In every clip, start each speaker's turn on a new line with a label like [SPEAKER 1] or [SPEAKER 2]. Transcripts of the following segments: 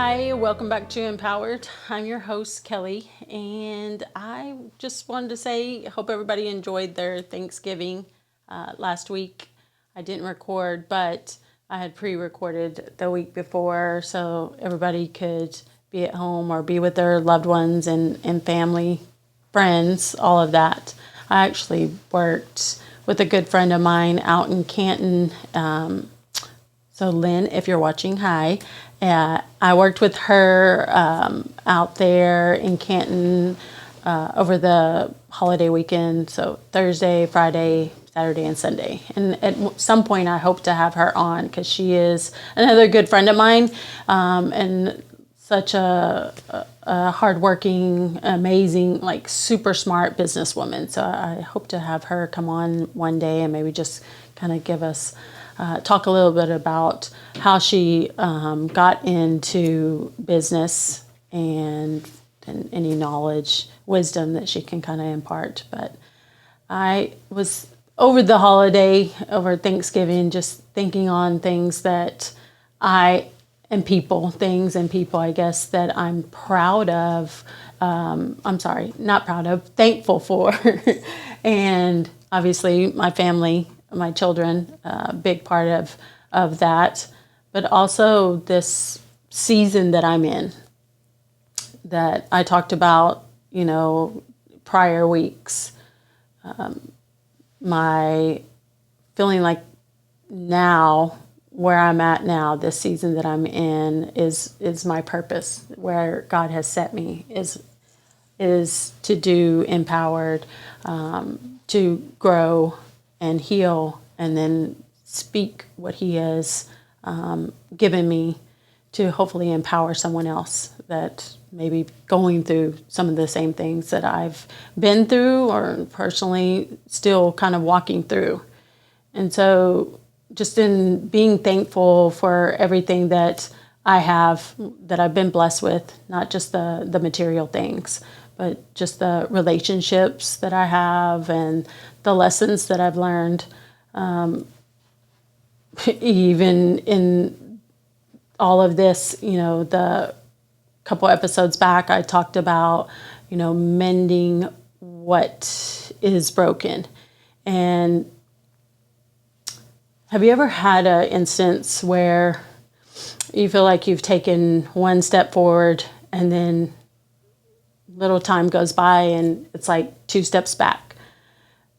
[SPEAKER 1] Hi, welcome back to Empowered. I'm your host, Kelly, and I just wanted to say, hope everybody enjoyed their Thanksgiving last week. I didn't record, but I had pre-recorded the week before so everybody could be at home or be with their loved ones and family, friends, all of that. I actually worked with a good friend of mine out in Canton. So Lynn, if you're watching, hi. I worked with her out there in Canton over the holiday weekend. So Thursday, Friday, Saturday, and Sunday. And at some point, I hope to have her on because she is another good friend of mine and such a hardworking, amazing, like super smart businesswoman. So I hope to have her come on one day and maybe just kind of give us talk a little bit about how she got into business and any knowledge, wisdom that she can kind of impart. But I was over the holiday, over Thanksgiving, just thinking on things that things and people, I guess, that I'm proud of. I'm sorry, not proud of, thankful for. And obviously my family, my children, a big part of that, but also this season that I'm in that I talked about, prior weeks. My feeling like now, where I'm at now, this season that I'm in is my purpose, where God has set me is to do empowered, to grow and heal, and then speak what He has given me to hopefully empower someone else that may be going through some of the same things that I've been through or personally still kind of walking through. And so just in being thankful for everything that I have, that I've been blessed with, not just the material things, but just the relationships that I have and the lessons that I've learned. Even in all of this, the couple episodes back, I talked about, mending what is broken. And have you ever had an instance where you feel like you've taken one step forward and then little time goes by and it's like two steps back?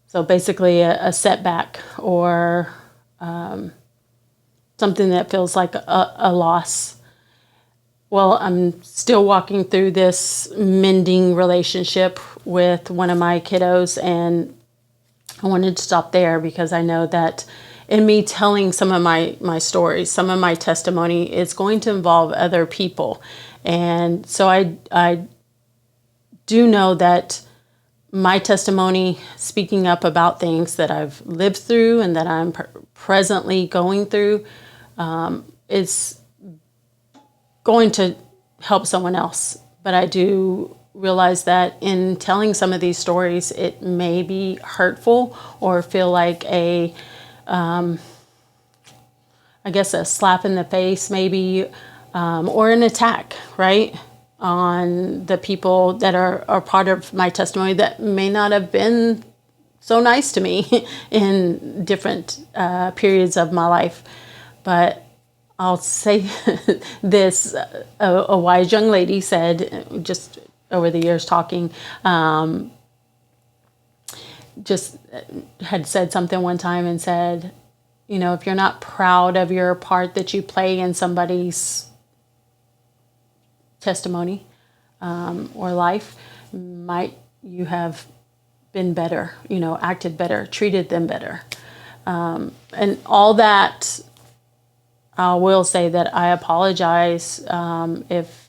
[SPEAKER 1] So basically a setback or something that feels like a loss. Well, I'm still walking through this mending relationship with one of my kiddos, and I wanted to stop there because I know that in me telling some of my stories, some of my testimony is going to involve other people. And so I do know that my testimony, speaking up about things that I've lived through and that I'm presently going through, is going to help someone else. But I do realize that in telling some of these stories, it may be hurtful or feel like a slap in the face, maybe, or an attack, right, on the people that are part of my testimony that may not have been so nice to me in different periods of my life. But I'll say this, a wise young lady said, just over the years talking, just had said something one time and said, if you're not proud of your part that you play in somebody's testimony or life, might you have been better, acted better, treated them better. And all that, I will say that I apologize if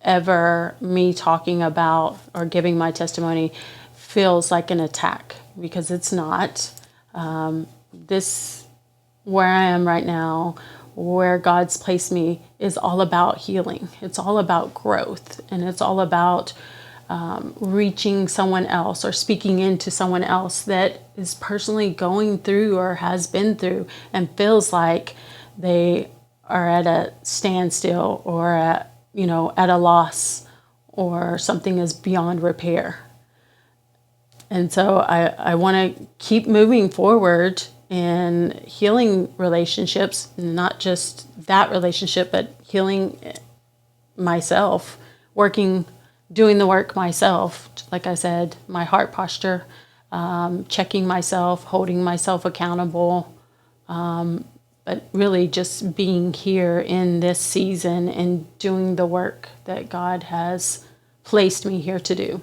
[SPEAKER 1] ever me talking about or giving my testimony feels like an attack, because it's not. This, where I am right now, where God's placed me, is all about healing. It's all about growth, and it's all about reaching someone else or speaking into someone else that is personally going through or has been through and feels like they are at a standstill or at a loss or something is beyond repair. And so I want to keep moving forward in healing relationships, not just that relationship, but healing myself, doing the work myself. Like I said, my heart posture, checking myself, holding myself accountable, but really just being here in this season and doing the work that God has placed me here to do.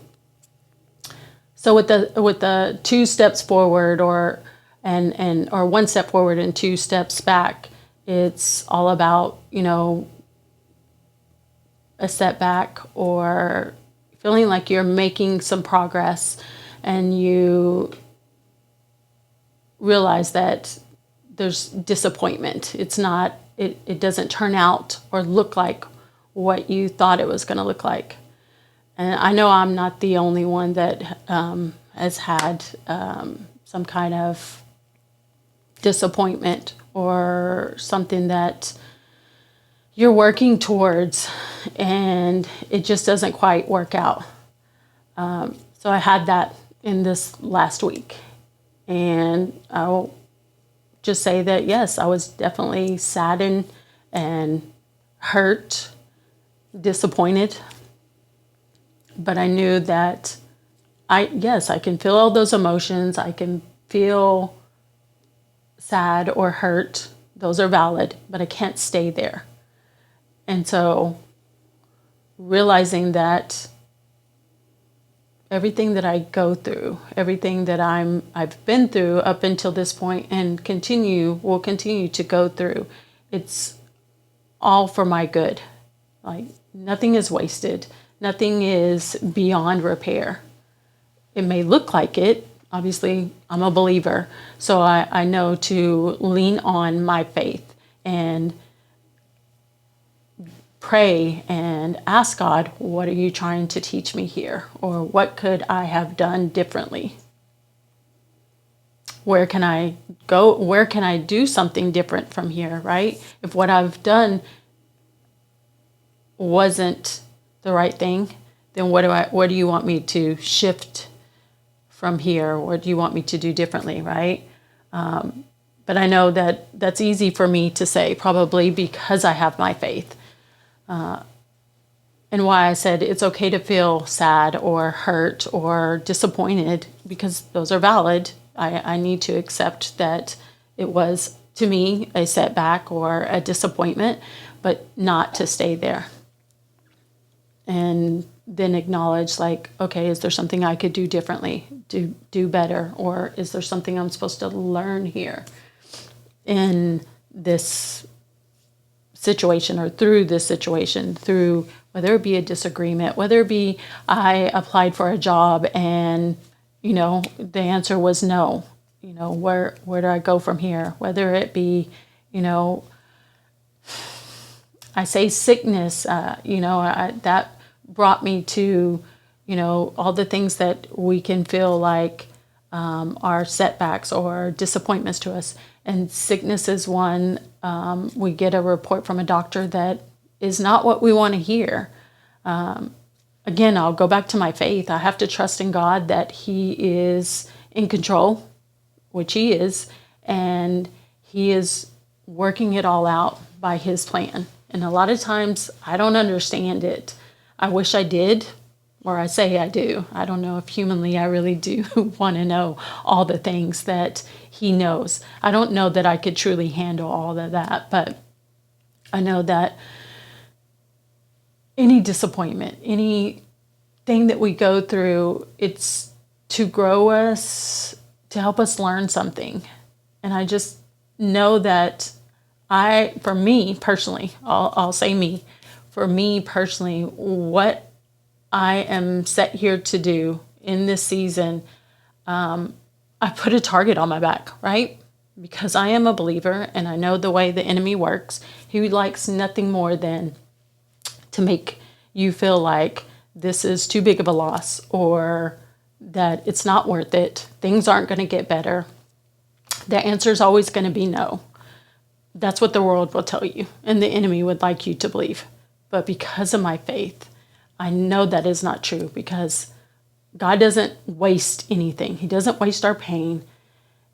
[SPEAKER 1] So with the 2 steps forward or one step forward and 2 steps back, it's all about, a setback or feeling like you're making some progress and you realize that there's disappointment. It doesn't turn out or look like what you thought it was going to look like. And I know I'm not the only one that has had some kind of disappointment or something that you're working towards and it just doesn't quite work out. So I had that in this last week. And I'll just say that, yes, I was definitely saddened and hurt, disappointed. But I knew that I can feel all those emotions. I can feel sad or hurt. Those are valid, but I can't stay there. And so realizing that everything that I go through, everything that I've been through up until this point and will continue to go through, it's all for my good. Like nothing is wasted. Nothing is beyond repair. It may look like it. Obviously, I'm a believer, so I know to lean on my faith and pray and ask God, what are you trying to teach me here? Or what could I have done differently? Where can I go? Where can I do something different from here, right? If what I've done wasn't the right thing, then what do you want me to shift from here? What do you want me to do differently, right? But I know that that's easy for me to say, probably because I have my faith. And why I said it's okay to feel sad or hurt or disappointed, because those are valid. I need to accept that it was, to me, a setback or a disappointment, but not to stay there. And then acknowledge, like, okay, is there something I could do differently, do better? Or is there something I'm supposed to learn here in this situation or through this situation, through whether it be a disagreement, whether it be I applied for a job and, the answer was no. Where do I go from here? Whether it be, I say sickness, that brought me to, all the things that we can feel like are setbacks or disappointments to us. And sickness is one. We get a report from a doctor that is not what we want to hear. Again, I'll go back to my faith. I have to trust in God that He is in control, which He is, and He is working it all out by His plan. And a lot of times I don't understand it. I wish I did, or I say I do. I don't know if humanly I really do want to know all the things that He knows. I don't know that I could truly handle all of that, but I know that any disappointment, anything that we go through, it's to grow us, to help us learn something. And I just know that for me personally, I'll say me, for me personally, what I am set here to do in this season, I put a target on my back, right? Because I am a believer and I know the way the enemy works. He likes nothing more than to make you feel like this is too big of a loss or that it's not worth it. Things aren't going to get better. The answer is always going to be no. That's what the world will tell you, and the enemy would like you to believe. But because of my faith, I know that is not true, because God doesn't waste anything. He doesn't waste our pain.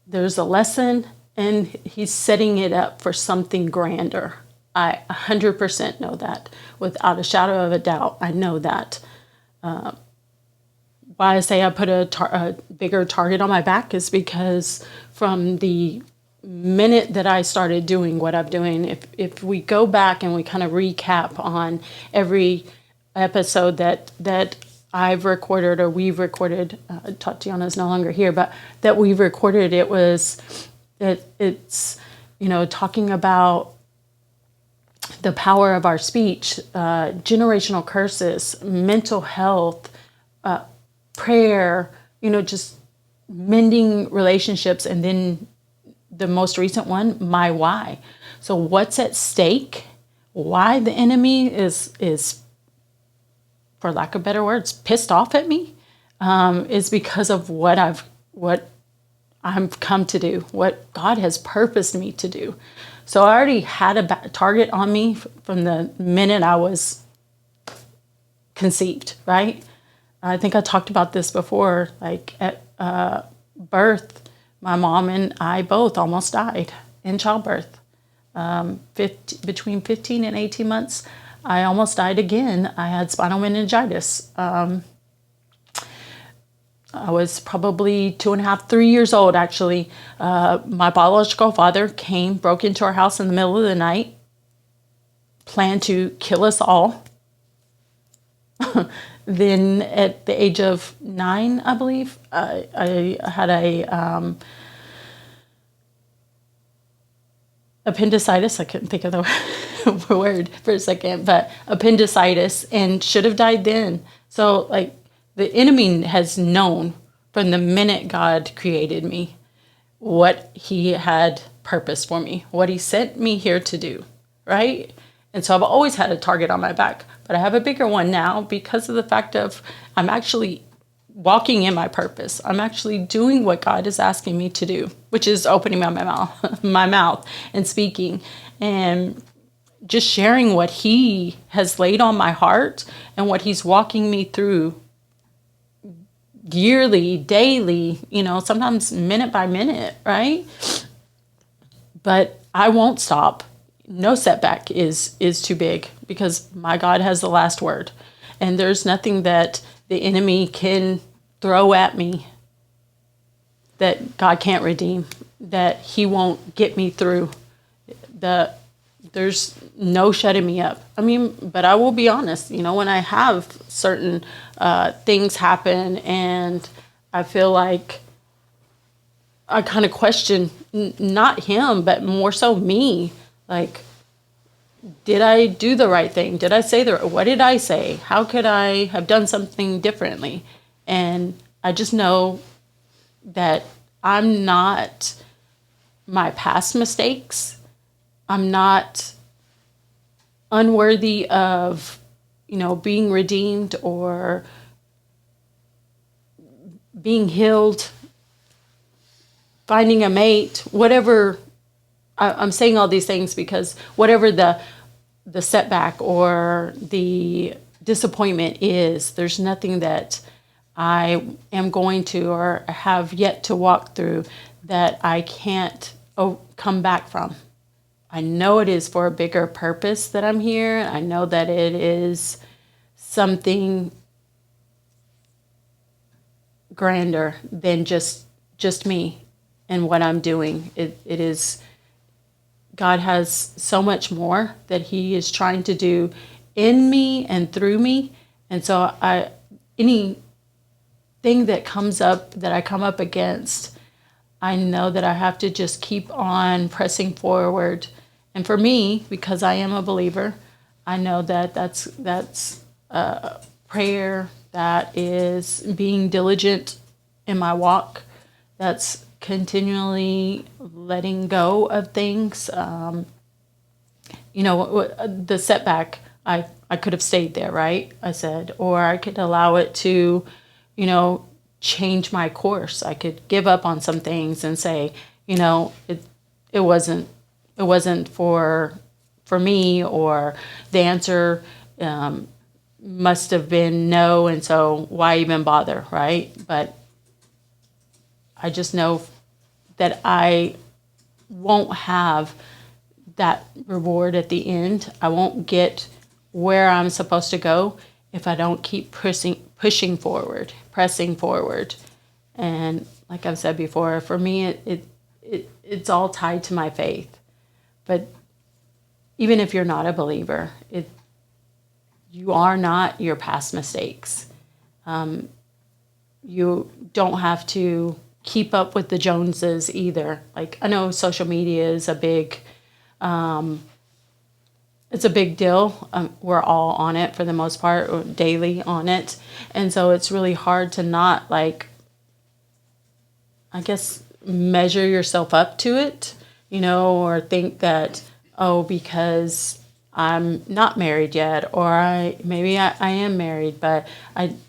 [SPEAKER 1] There's a lesson, and he's setting it up for something grander. I 100% know that, without a shadow of a doubt. I know that. Why I say I put a bigger target on my back is because from the minute that I started doing what I'm doing, if we go back and we kind of recap on every episode that I've recorded or we've recorded, Tatiana's no longer here, but that we've recorded, it's talking about the power of our speech, generational curses, mental health, prayer, just mending relationships, and then the most recent one, my why. So what's at stake? Why the enemy is, for lack of better words, pissed off at me, is because of what I've come to do, what God has purposed me to do. So I already had a target on me from the minute I was conceived, right? I think I talked about this before, like at birth, my mom and I both almost died in childbirth. Between 15 and 18 months, I almost died again. I had spinal meningitis. I was probably 2.5, 3 years old, actually. My biological father broke into our house in the middle of the night, planned to kill us all. Then at the age of 9, I believe, I had a appendicitis. I couldn't think of the word for a second, but appendicitis, and should have died then. So like the enemy has known from the minute God created me what he had purpose for me, what he sent me here to do, right? And so I've always had a target on my back, but I have a bigger one now because of the fact of I'm actually walking in my purpose. I'm actually doing what God is asking me to do, which is opening my mouth and speaking and just sharing what he has laid on my heart and what he's walking me through yearly, daily, sometimes minute by minute, right? But I won't stop. No setback is too big, because my God has the last word. And there's nothing that the enemy can throw at me that God can't redeem, that he won't get me through. There's no shutting me up. But I will be honest, when I have certain things happen and I feel like I kind of question not him, but more so me. Like, did I do the right thing? Did I say what did I say? How could I have done something differently? And I just know that I'm not my past mistakes. I'm not unworthy of, being redeemed or being healed, finding a mate, whatever. I'm saying all these things because whatever the setback or the disappointment is, there's nothing that I am going to or have yet to walk through that I can't come back from. I know it is for a bigger purpose that I'm here. I know that it is something grander than just me and what I'm doing. It is, God has so much more that he is trying to do in me and through me. And so anything that comes up, that I come up against, I know that I have to just keep on pressing forward. And for me, because I am a believer, I know that that's prayer, that is being diligent in my walk, that's continually letting go of things. The setback, I could have stayed there, right? I said, or I could allow it to, change my course. I could give up on some things and say, it wasn't for me, or the answer must have been no, and so why even bother, right? But I just know that I won't have that reward at the end. I won't get where I'm supposed to go if I don't keep pushing forward, pressing forward. And like I've said before, for me, it's all tied to my faith. But even if you're not a believer, you are not your past mistakes. You don't have to keep up with the Joneses either. Like, I know social media is a big, it's a big deal. We're all on it for the most part, or daily on it. And so it's really hard to not, like, I guess, measure yourself up to it, or think that, oh, because I'm not married yet, or maybe I am married, but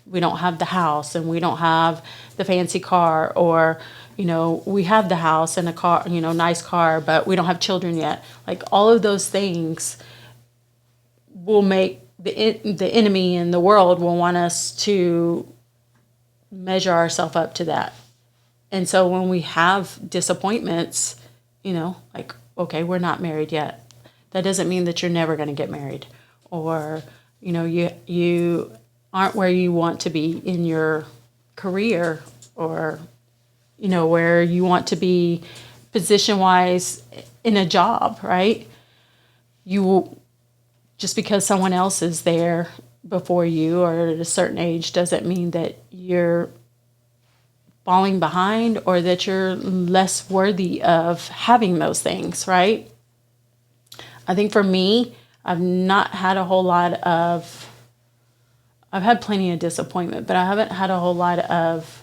[SPEAKER 1] we don't have the house and we don't have the fancy car, or we have the house and a car, nice car, but we don't have children yet. Like, all of those things will make the enemy and the world will want us to measure ourselves up to that. And so when we have disappointments, like, okay, we're not married yet. That doesn't mean that you're never going to get married, or you aren't where you want to be in your career, or where you want to be position wise in a job, right? Just because someone else is there before you or at a certain age doesn't mean that you're falling behind or that you're less worthy of having those things, right? I think for me, I've had plenty of disappointment, but I haven't had a whole lot of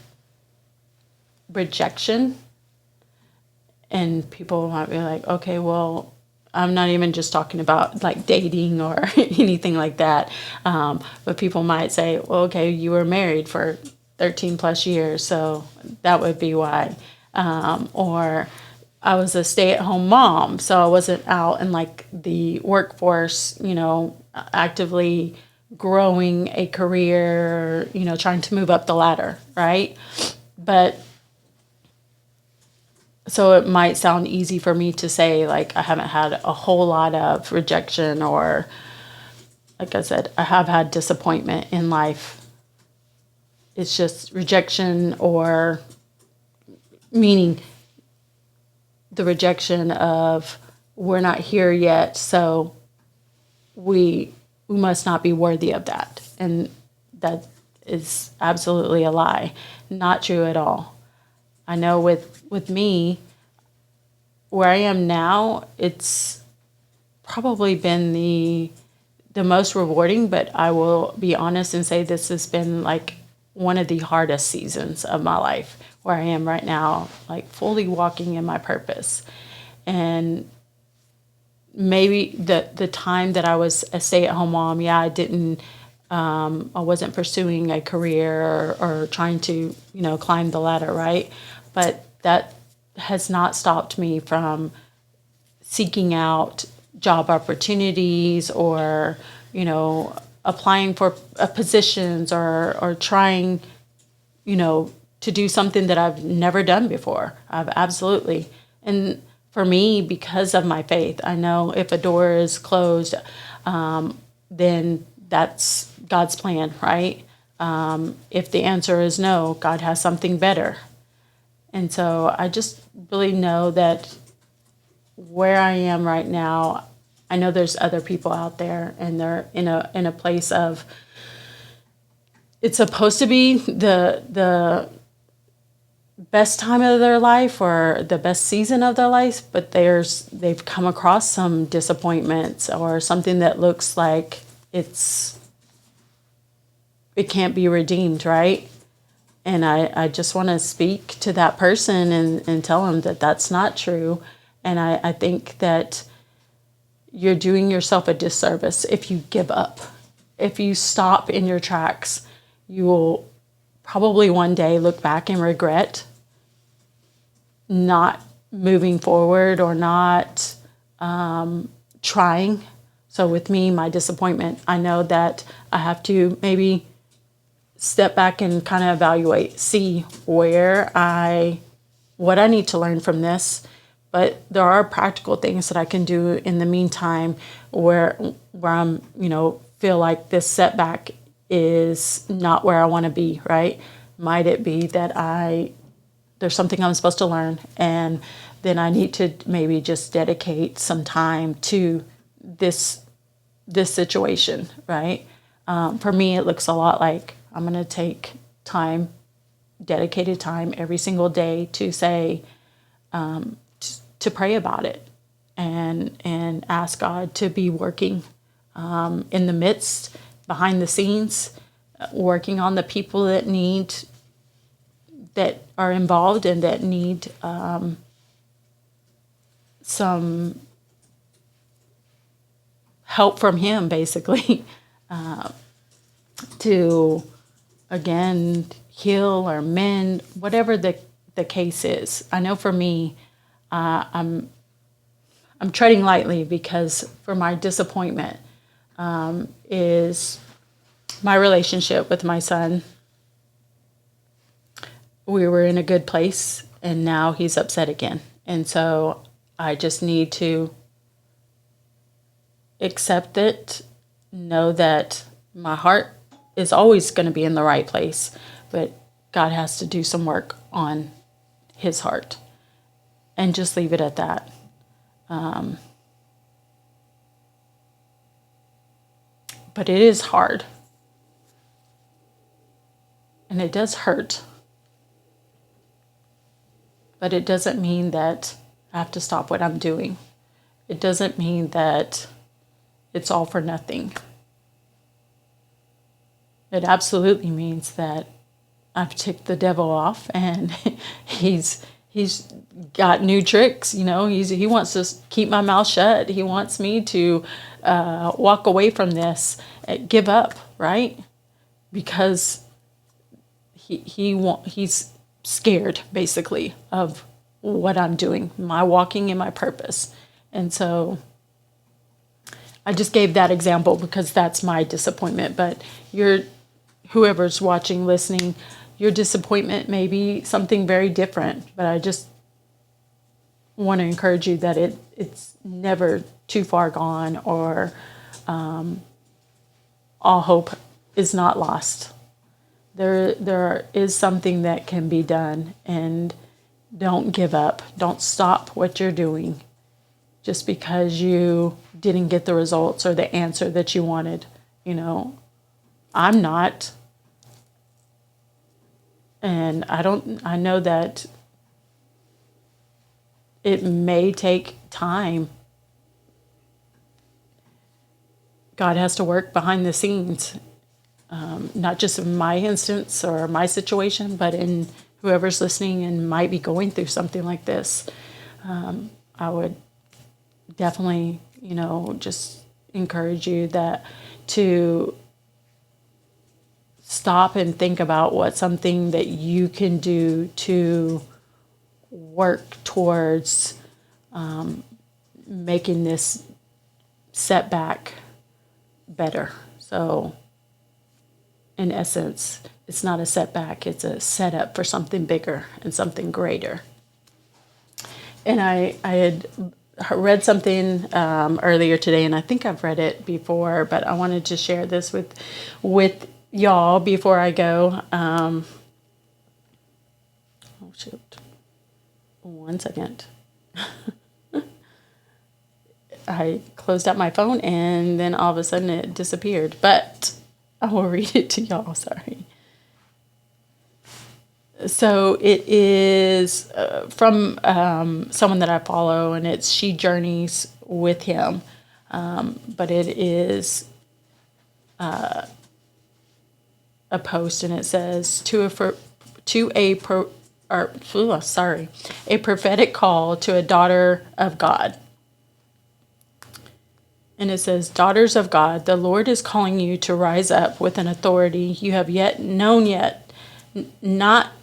[SPEAKER 1] rejection. And people might be like, okay, well, I'm not even just talking about like dating or anything like that. But people might say, well, okay, you were married for 13 plus years, so that would be why. Or I was a stay-at-home mom, so I wasn't out in like the workforce, actively growing a career, trying to move up the ladder, right? But so it might sound easy for me to say, like, I haven't had a whole lot of rejection, or, like I said, I have had disappointment in life. It's just rejection, or meaning the rejection of we're not here yet, so we must not be worthy of that. And that is absolutely a lie. Not true at all. I know with me, where I am now, it's probably been the most rewarding, but I will be honest and say this has been like one of the hardest seasons of my life, where I am right now, like fully walking in my purpose. And maybe the time that I was a stay-at-home mom, I wasn't pursuing a career or trying to, climb the ladder, right? But that has not stopped me from seeking out job opportunities, or, applying for positions, or trying, to do something that I've never done before. I've absolutely. And for me, because of my faith, I know if a door is closed, then that's God's plan, right? If the answer is no, God has something better. And so I just really know that where I am right now, I know there's other people out there, and they're in a place of, it's supposed to be the best time of their life or the best season of their life, but they've come across some disappointments or something that looks like it can't be redeemed, right? And I just want to speak to that person and tell them that that's not true. And I think that you're doing yourself a disservice if you give up. If you stop in your tracks, you will probably one day look back and regret not moving forward, or not trying So with me, my disappointment, I know that I have to maybe step back and kind of evaluate, see what I need to learn from this. But there are practical things that I can do in the meantime where I'm, feel like this setback is not where I want to be, right? Might it be that there's something I'm supposed to learn, and then I need to maybe just dedicate some time to this situation, right? For me, it looks a lot like I'm going to take time, dedicated time every single day to say, to pray about it and ask God to be working in the midst, behind the scenes, working on the people that are involved and that need some help from Him, basically, to, again, heal or mend, whatever the case is. I know for me, I'm treading lightly because for my disappointment is my relationship with my son. We were in a good place, and now he's upset again. And so I just need to accept it, know that my heart is always going to be in the right place, but God has to do some work on his heart, and just leave it at that. But it is hard, and it does hurt, but it doesn't mean that I have to stop what I'm doing. It doesn't mean that it's all for nothing. It absolutely means that I've ticked the devil off, and he's got new tricks. He wants to keep my mouth shut. He wants me to walk away from this, give up, right? Because he's scared, basically, of what I'm doing, my walking in my purpose. And so I just gave that example because that's my disappointment. But whoever's watching, listening, your disappointment may be something very different. But I just want to encourage you that it's never too far gone, or all hope is not lost. There is something that can be done, and don't give up. Don't stop what you're doing just because you didn't get the results or the answer that you wanted. I'm not. And I know that it may take time. God has to work behind the scenes, not just in my instance or my situation, but in whoever's listening and might be going through something like this. I would definitely, just encourage you to stop and think about what's something that you can do to work towards making this setback better. So, in essence, it's not a setback, it's a setup for something bigger and something greater. And I had read something earlier today, and I think I've read it before, but I wanted to share this with y'all before I go. Oh, shoot. 1 second. I closed out my phone, and then all of a sudden it disappeared. But I will read it to y'all. Sorry. So it is from someone that I follow, and it's She Journeys with Him. But it is a post, and it says, a prophetic call to a daughter of God. And it says, daughters of God, the Lord is calling you to rise up with an authority you have not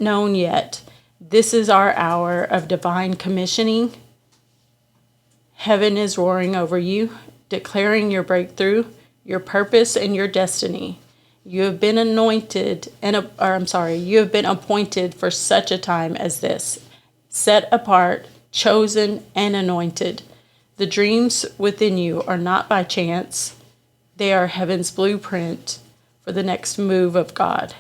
[SPEAKER 1] known yet. This is our hour of divine commissioning. Heaven is roaring over you, declaring your breakthrough, your purpose, and your destiny. You have been you have been appointed for such a time as this, set apart, chosen, and anointed. The dreams within you are not by chance. They are heaven's blueprint for the next move of God.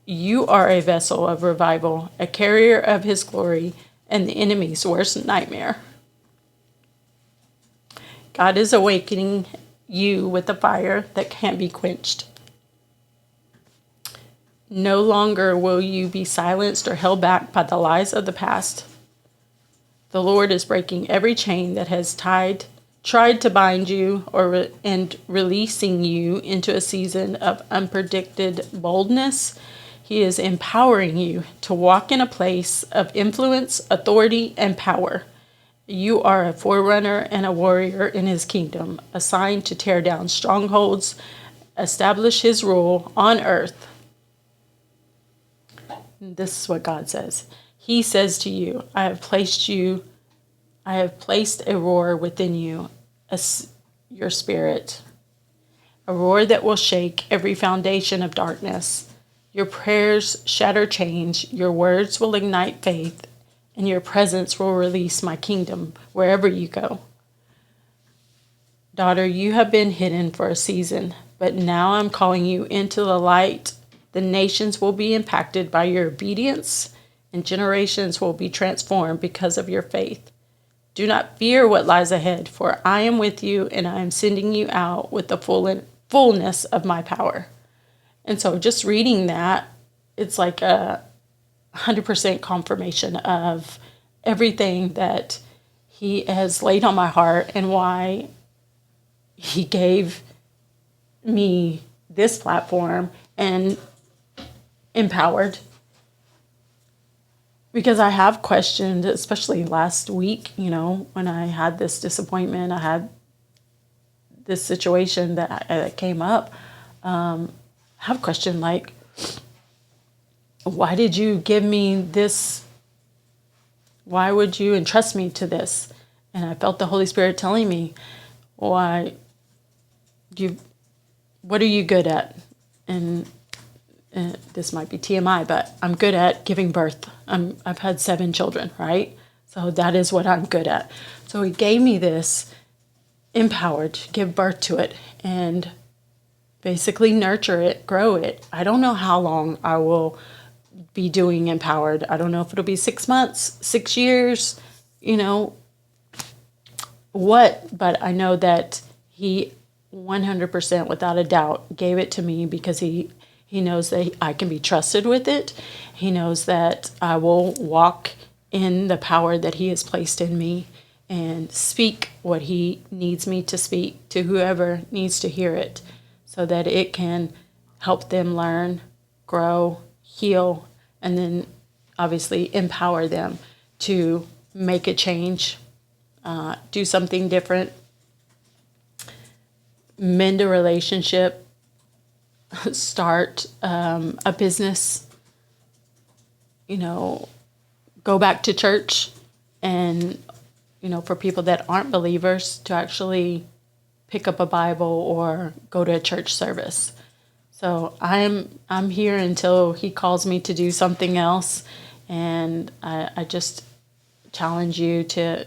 [SPEAKER 1] You are a vessel of revival, a carrier of his glory, and the enemy's worst nightmare. God is awakening you with a fire that can't be quenched. No longer will you be silenced or held back by the lies of the past. The Lord is breaking every chain that has tried to bind you and releasing you into a season of unpredicted boldness. He is empowering you to walk in a place of influence, authority, and power. You are a forerunner and a warrior in his kingdom, assigned to tear down strongholds, establish his rule on earth. This is what God says. He says to you, I have placed a roar within you, your spirit, a roar that will shake every foundation of darkness. Your prayers shatter chains, your words will ignite faith, and your presence will release my kingdom wherever you go. Daughter, you have been hidden for a season, but now I'm calling you into the light. The nations will be impacted by your obedience, and generations will be transformed because of your faith. Do not fear what lies ahead, for I am with you, and I am sending you out with the fullness of my power. And so just reading that, it's like 100% confirmation of everything that he has laid on my heart and why he gave me this platform and empowered. Because I have questioned, especially last week, when I had this disappointment, I had this situation that came up. Have questioned, like, why did you give me this? Why would you entrust me to this? And I felt the Holy Spirit telling me, what are you good at? And this might be TMI, but I'm good at giving birth. I've had 7 children, right? So that is what I'm good at. So he gave me this, empowered to give birth to it and basically nurture it, grow it. I don't know how long I will be doing empowered. I don't know if it'll be 6 months, 6 years, but I know that he 100% without a doubt gave it to me because he knows that I can be trusted with it. He knows that I will walk in the power that he has placed in me and speak what he needs me to speak to whoever needs to hear it, so that it can help them learn, grow, heal, and then obviously empower them to make a change, do something different, mend a relationship, start a business, go back to church, and, for people that aren't believers to actually pick up a Bible or go to a church service. So I'm here until he calls me to do something else, and I just challenge you to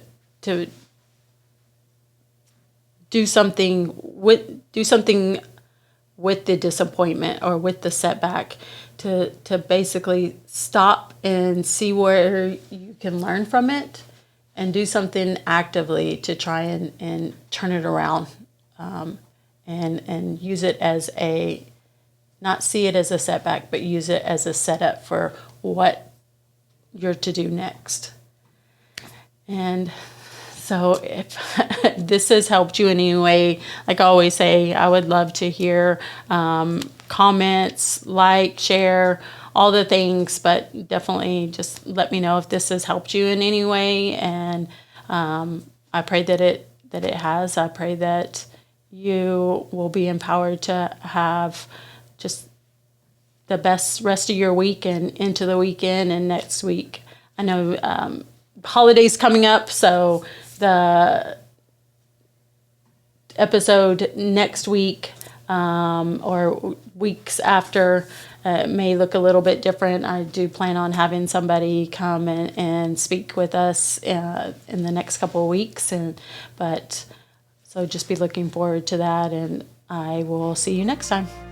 [SPEAKER 1] do something with the disappointment or with the setback, to basically stop and see where you can learn from it and do something actively to try and turn it around, and use it as not see it as a setback, but use it as a setup for what you're to do next. And so if this has helped you in any way, like I always say, I would love to hear comments, share, all the things, but definitely just let me know if this has helped you in any way. And I pray that it has. I pray that you will be empowered to have just the best rest of your week and into the weekend and next week. I know holidays coming up, so the episode next week or weeks after may look a little bit different. I do plan on having somebody come and speak with us in the next couple of weeks, so just be looking forward to that, and I will see you next time.